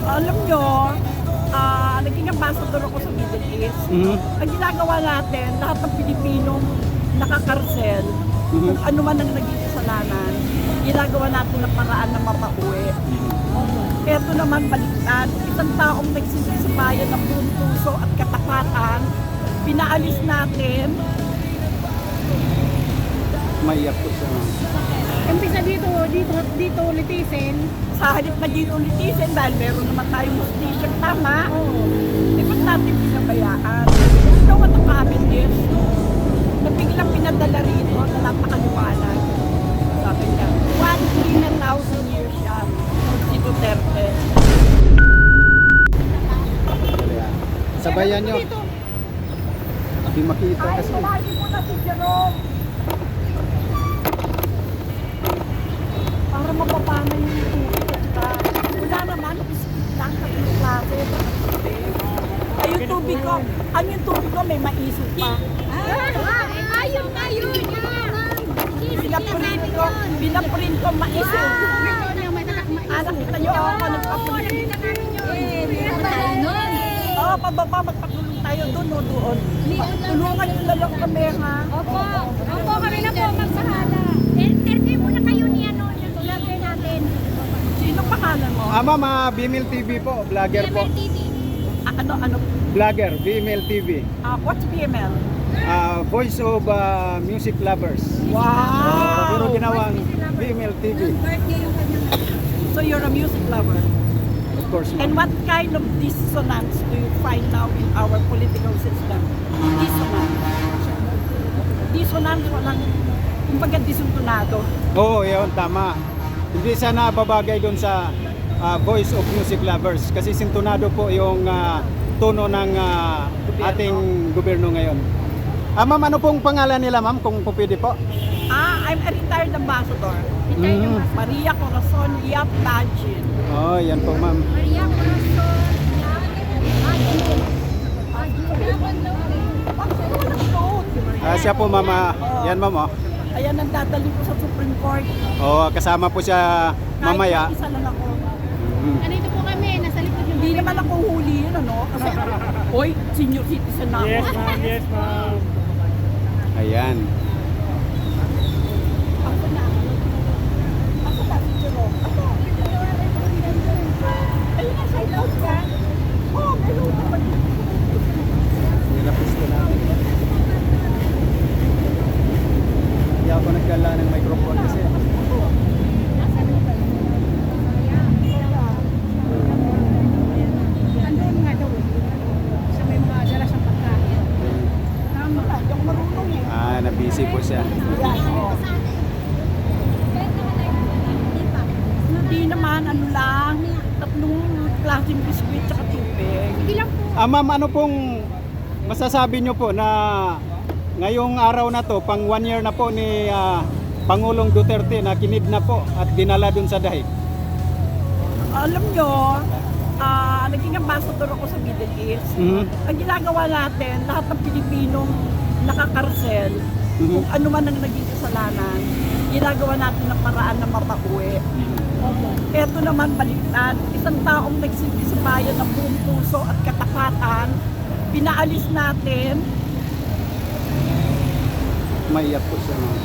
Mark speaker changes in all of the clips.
Speaker 1: Alam nyo, naging ambassador ako sa Middle East. Ang ginagawa natin, lahat ng Pilipinong nakakarsel, kung ano man ang naging kasalanan, ginagawa natin ng paraan na mapauwi. Ito naman baliktad, isang taong nagsisipayan ng buong puso at katapatan, pinaalis natin.
Speaker 2: Maiyak po siya.
Speaker 3: Umpisa dito litisin.
Speaker 1: Sa halip na dito litisin dahil meron naman tayong justisya, tama? Di ba't natin pinabayaan? You know what ang amin is? Na biglang pinadala rito na napakaliwanag. Sabi niya, 1,000 years yan. Si Duterte.
Speaker 2: Sabayan nyo. Hindi makita
Speaker 1: Ay,
Speaker 2: kasi.
Speaker 1: kumain mo na si Jerome. Para mapapanay yung tubig at saka wala naman, biskit lang sa klase. Ay, yung tubig ko, may maisip pa. Pinaprint ko maisip. Anak kita nyo ako, nagpapulit. Oo, pababa, magpatulong tayo doon o doon. Tulungan nyo na lang kami, ha?
Speaker 3: Opo, kami na po magsahala. Interview muna kayo niya no, yung vlogger natin.
Speaker 1: Sino pangalan mo?
Speaker 2: Ma'am, BML TV po, vlogger po.
Speaker 3: TV.
Speaker 1: Ano?
Speaker 2: Vlogger, BML TV.
Speaker 1: What's BML?
Speaker 2: Voice of Music Lovers.
Speaker 1: Wow!
Speaker 2: Pero ginawang BML TV.
Speaker 3: Birthday yung kanyang.
Speaker 1: So you're a music lover.
Speaker 2: Of course,
Speaker 1: And
Speaker 2: ma'am.
Speaker 1: what kind of dissonance do you find now in our political system? Dissonance, walang, kumbaga disuntunado.
Speaker 2: Oo, yun, tama. Hindi sana babagay doon sa Voice of Music Lovers kasi sintonado po yung tono ng ating gobyerno ngayon. Ma'am, ano pong pangalan nila, ma'am, kung pwede po?
Speaker 1: I'm a retired ambassador. Maria Corazon Yap Bajin.
Speaker 2: Oh, yan po, ma'am.
Speaker 3: Maria Corazon.
Speaker 2: Siya po, ma'am. Yan, ma'am, oh.
Speaker 1: Ayan ang dadali ko sa Supreme Court.
Speaker 2: Oh, kasama po siya mamaya.
Speaker 1: Kahit isa lang ako.
Speaker 3: Nandito po kami, nasa likod yung
Speaker 1: Hindi naman ako huli yun, ano? Kasi, oy, senior citizen na ako.
Speaker 4: Yes, ma'am. Yes, ma'am.
Speaker 2: Ayan.
Speaker 1: Ako na. Ako na, si Jerome. Ako. Ayun na, sa ilaw ka. Oh, meron naman.
Speaker 2: Nilapis ko natin. Hindi ako nagdala ng microphone kasi.
Speaker 3: Andun nga daw. Sa may mga dala sa pagkain.
Speaker 1: Tama na, yung marunong eh.
Speaker 2: Na-busy po siya.
Speaker 1: Yan, oh. Hindi naman, ano lang, tatlong klaseng biskuit tsaka tubig.
Speaker 3: Hindi lang po.
Speaker 2: Ma'am, ano pong masasabi nyo po na ngayong araw na to, pang 1 year na po ni Pangulong Duterte na kinidnap po at dinala dun sa dahig?
Speaker 1: Alam nyo, naging ambassador ako sa Middle East. Ang ginagawa natin, lahat ng Pilipinong nakakarsel, kung ano man ang naging kasalanan, ginagawa natin ng paraan na mapauwi. Ito naman baliktad, isang taong nagsisipayan ng buong puso at katapatan, pinaalis natin.
Speaker 2: Maiyak po siya, ma'am.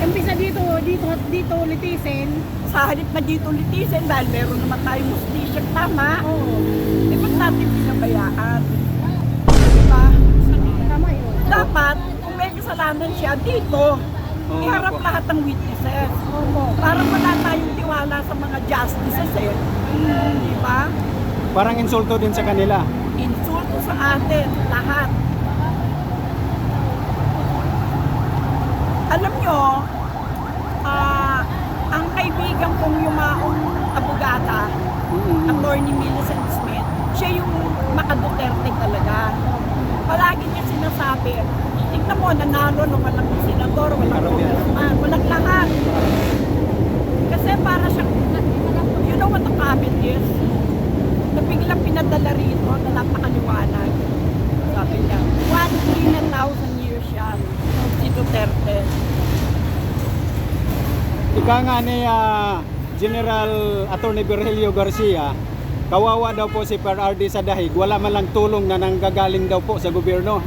Speaker 3: Umpisa dito litisin.
Speaker 1: Sa halip na dito litisin dahil meron naman tayong justisya, tama? Di ba't natin pinabayaan? Diba?
Speaker 3: Tama yun.
Speaker 1: Dapat, kung may kasalanan siya dito, iharap
Speaker 2: opo.
Speaker 1: lahat ng witnesses. Para wala tayong tiwala sa mga justices eh. Diba?
Speaker 2: Parang insulto din sa kanila.
Speaker 1: Insulto sa atin, lahat. Alam nyo, ang kaibigan kong yumaong abogata, Attorney Millicent Smith, siya yung maka-Duterte talaga. Palagi niya sinasabi, tignan mo, nanalo nung walang senador, walang congressman, walang lahat. Kasi para siyang, you know what the comment is? Na biglang pinadala rito na napakaliwanag. Sabi niya, 1,000 years yan, si Duterte.
Speaker 2: Ika nga ni General Attorney Virgilio Garcia, kawawa daw po si PRRD sa dahig, wala man lang tulong na nanggagaling daw po sa gobyerno.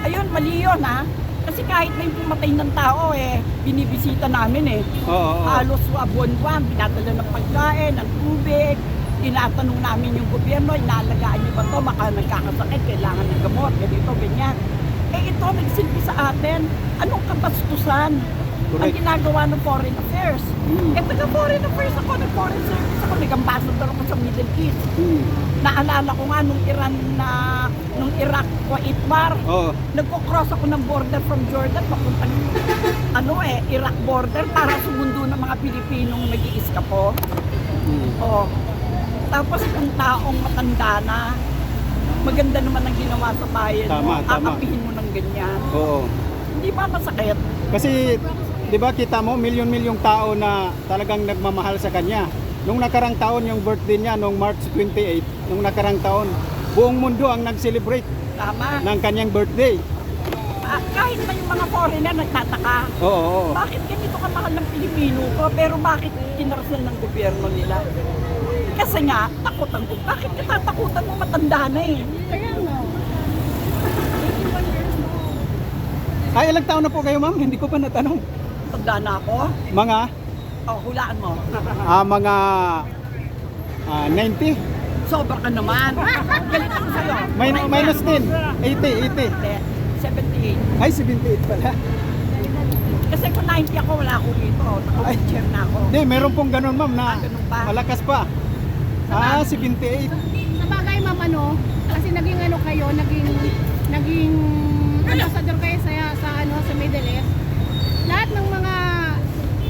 Speaker 1: Ayun, mali yun ha. Kasi kahit na yung pumatay ng tao binibisita namin
Speaker 2: Oo.
Speaker 1: Halos buwan-buwan, pinadala ng pagkain, ng tubig, tinatanong namin yung gobyerno, inaalagaan niyo ba to, baka nagkakasakit, kailangan ng gamot, ganito, ganyan. Ito, nagsilbi sa atin, anong kabastusan ang
Speaker 2: Correct.
Speaker 1: ginagawa ng foreign affairs? Taga-foreign affairs ako, nag-foreign service ako, nag-ambassador ako sa Middle East. Naalala ko nga nung Iraq Kuwait War,
Speaker 2: Oo.
Speaker 1: nagko-cross ako ng border from Jordan papuntang Iraq border para sumundo ng mga Pilipinong nag-iiskapo. Oh. Tapos kung taong matanda na, maganda naman ang ginawa sa bayan mo,
Speaker 2: Tama, tama.
Speaker 1: akapihin mo ng ganyan.
Speaker 2: Oo.
Speaker 1: Hindi ba masakit?
Speaker 2: Kasi, di ba kita mo, milyon-milyong tao na talagang nagmamahal sa kanya. Nung nakarang taon yung birthday niya, nung March 28, nung nakarang taon, buong mundo ang nag-celebrate
Speaker 1: Tama.
Speaker 2: ng kanyang birthday.
Speaker 1: Kahit na yung mga foreigner nagtataka,
Speaker 2: Oo, oo.
Speaker 1: bakit ganito kamahal ng Pilipino ko, pero bakit kinarasal ng gobyerno nila? Kasi nga, takutan ko. Bakit katatakutan mo, matanda na
Speaker 3: Kaya no.
Speaker 2: Ay, ilang taon na po kayo, ma'am? Hindi ko pa natanong.
Speaker 1: Tanda na ako.
Speaker 2: Mga,
Speaker 1: Hulaan mo.
Speaker 2: mga 90?
Speaker 1: Sobra ka naman. Galit ako sa'yo.
Speaker 2: Minus 10. 80.
Speaker 1: Hindi, 78.
Speaker 2: Ay, 78 pala.
Speaker 1: Kasi kung 90 ako, wala ako dito. Naka-wheelchair na ako.
Speaker 2: Hindi, meron pong ganun, ma'am, na
Speaker 1: Ganun pa.
Speaker 2: malakas pa. 78.
Speaker 3: Sa bagay, ma'am, kasi naging kayo, naging ambassador kayo sa Middle East. Lahat ng mga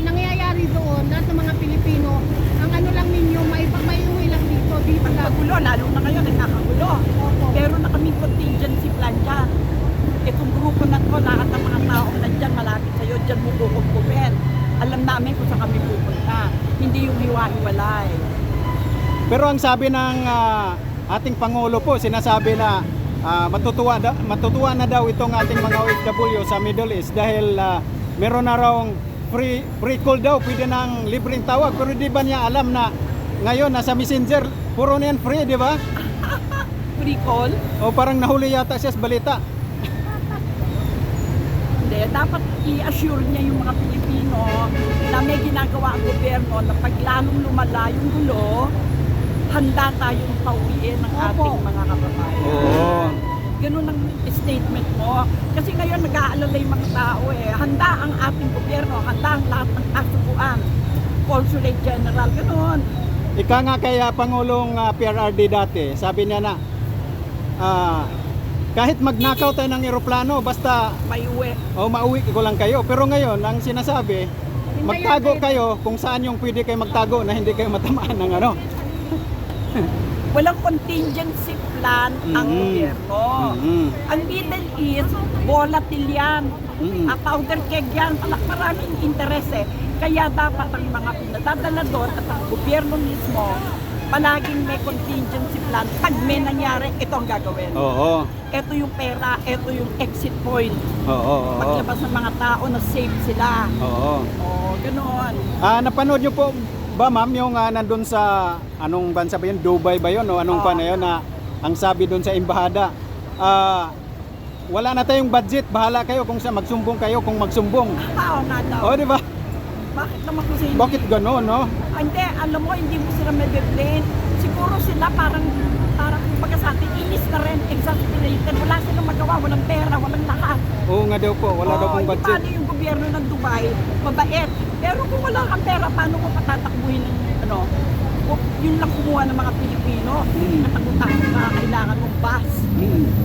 Speaker 3: nangyayari doon, lahat ng mga Pilipino, ang lang ninyo, maiuwi lang dito.
Speaker 1: Ang
Speaker 3: lang.
Speaker 1: kagulo, lalo na ngayon, nagkakagulo.
Speaker 3: Opo.
Speaker 1: Pero na kaming contingency plan dyan. Itong grupo na to, lahat ng mga tao nandyan, malapit sa'yo, dyan mo kukumpumin. Alam namin kung saan kami pupunta. Hindi yung hiwa-hiwalay.
Speaker 2: Pero ang sabi ng ating Pangulo po, sinasabi na matutuwa na daw itong ating mga OFW sa Middle East dahil meron na raw free call daw, pwede nang libreng tawag. Pero di ba niya alam na ngayon nasa Messenger, puro na yan free, di ba?
Speaker 1: Free call?
Speaker 2: O parang nahuli yata siya sa balita.
Speaker 1: Hindi, dapat i-assure niya yung mga Pilipino na may ginagawa ang gobyerno na pag lalong lumala yung gulo, handa tayong pauwiin ng ating mga kababayan.
Speaker 2: Oo.
Speaker 1: Ganun ang statement mo. Kasi ngayon nag-aalala yung mga tao Handa ang ating gobyerno, handa ang lahat ng kasukuan. Consulate General, ganun.
Speaker 2: Ika nga kaya Pangulong PRRD dati, sabi niya na kahit magnakaw tayo ng eroplano, basta
Speaker 1: May uwi.
Speaker 2: mauwi ko lang kayo. Pero ngayon, ang sinasabi, magtago kayo kung saan yung pwede kayo magtago na hindi kayo matamaan ng ano.
Speaker 1: Walang contingency plan ang gobyerno. Ang Middle East, volatile yan. Powder keg yan. Maraming interes Kaya dapat ang mga pinadadala doon at ang gobyerno mismo, palaging may contingency plan. Pag may nangyari, ito ang gagawin.
Speaker 2: Oo.
Speaker 1: Ito yung pera, ito yung exit point.
Speaker 2: Oo.
Speaker 1: Paglabas ng mga tao na safe sila.
Speaker 2: Oo.
Speaker 1: Ganoon.
Speaker 2: Napanood niyo po ba, ma'am, yung nandun sa anong bansa ba yun? Dubai ba yun? O anong pa na yun na ang sabi doon sa embahada, wala na tayong budget, bahala kayo kung sa magsumbong kayo kung magsumbong.
Speaker 1: Oo nga daw.
Speaker 2: O, di ba?
Speaker 1: Bakit naman kasi hindi?
Speaker 2: Bakit gano'n, no?
Speaker 1: Hindi, alam mo, hindi mo sila may-blame. Siguro sila parang kumbaga sa atin, inis na rin, exasperated. Wala silang magawa, walang pera, walang lahat.
Speaker 2: Oo nga daw po, wala daw pong budget.
Speaker 1: Paano yung gobyerno ng Dubai, mabait. Pero kung wala kang pera, paano mo patatakbuhin ng yun lang kumuha ng mga Pilipino. Katakutan na kailangan mong bus.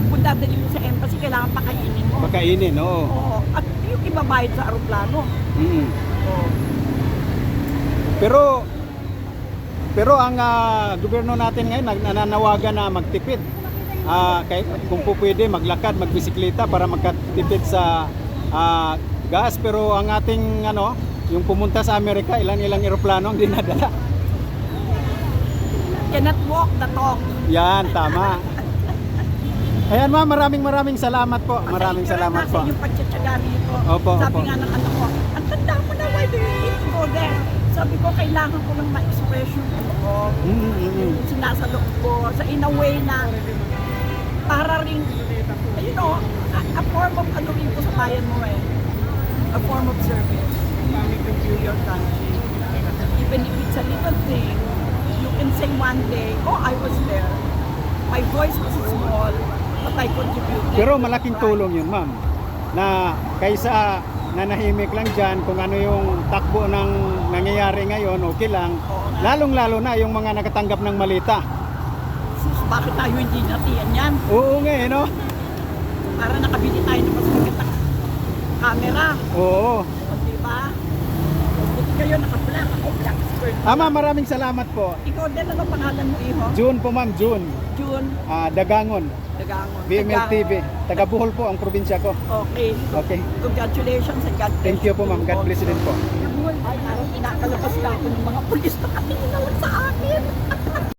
Speaker 1: Kung dadali mo sa embassy, kailangan pakainin mo.
Speaker 2: Pakainin, oo.
Speaker 1: Oo. At yung ibabayad sa aeroplano. Oo.
Speaker 2: Pero ang gobyerno natin ngayon nananawagan na magtipid. Kung po pwede maglakad, magbisikleta para magkatipid sa gas. Pero ang ating yung pumunta sa Amerika, ilang eroplano ang dinadala.
Speaker 1: Cannot walk the talk.
Speaker 2: Yan, tama. Ayan, ma'am, maraming salamat po. Maraming salamat po.
Speaker 1: Yung pagtsatsaga nito.
Speaker 2: Opo,
Speaker 1: Sabi
Speaker 2: opo.
Speaker 1: nga ng anak ko, ang tanda mo na, why do you need to go there? Sabi ko, kailangan ko lang ma-express yung ano ko, yung sinasalok ko, sa in a way na para rin, you know, a form of ano rin ko sa bayan mo eh. A form of service to your country. Even if it's a little thing, you can say one day, oh, I was there. My voice was small, but I contributed.
Speaker 2: Pero malaking tulong yun, ma'am. Na kaysa nanahimik lang dyan, kung ano yung takbo ng nangyayari ngayon, okay lang. Lalong-lalo na yung mga nakatanggap ng malita.
Speaker 1: Sus, bakit tayo hindi natiyan yan?
Speaker 2: Oo nga eh, no?
Speaker 1: Para nakabili tayo ng mas magandang camera.
Speaker 2: Oo.
Speaker 1: O, diba? Buti kayo naka-black. Ako black skirt.
Speaker 2: Ama, maraming salamat po.
Speaker 1: Ikaw din, ano pangalan mo, Iho?
Speaker 2: June po, ma'am, June.
Speaker 1: June
Speaker 2: Dagangon,
Speaker 1: Dagangon.
Speaker 2: BML TV. Taga Bohol po ang probinsya ko.
Speaker 1: Okay.
Speaker 2: Okay.
Speaker 1: Congratulations and God bless.
Speaker 2: Thank you po, ma'am. God bless you din po.
Speaker 1: Ay, parang inakalabas na ako ng mga pulis na katingin na lang sa akin.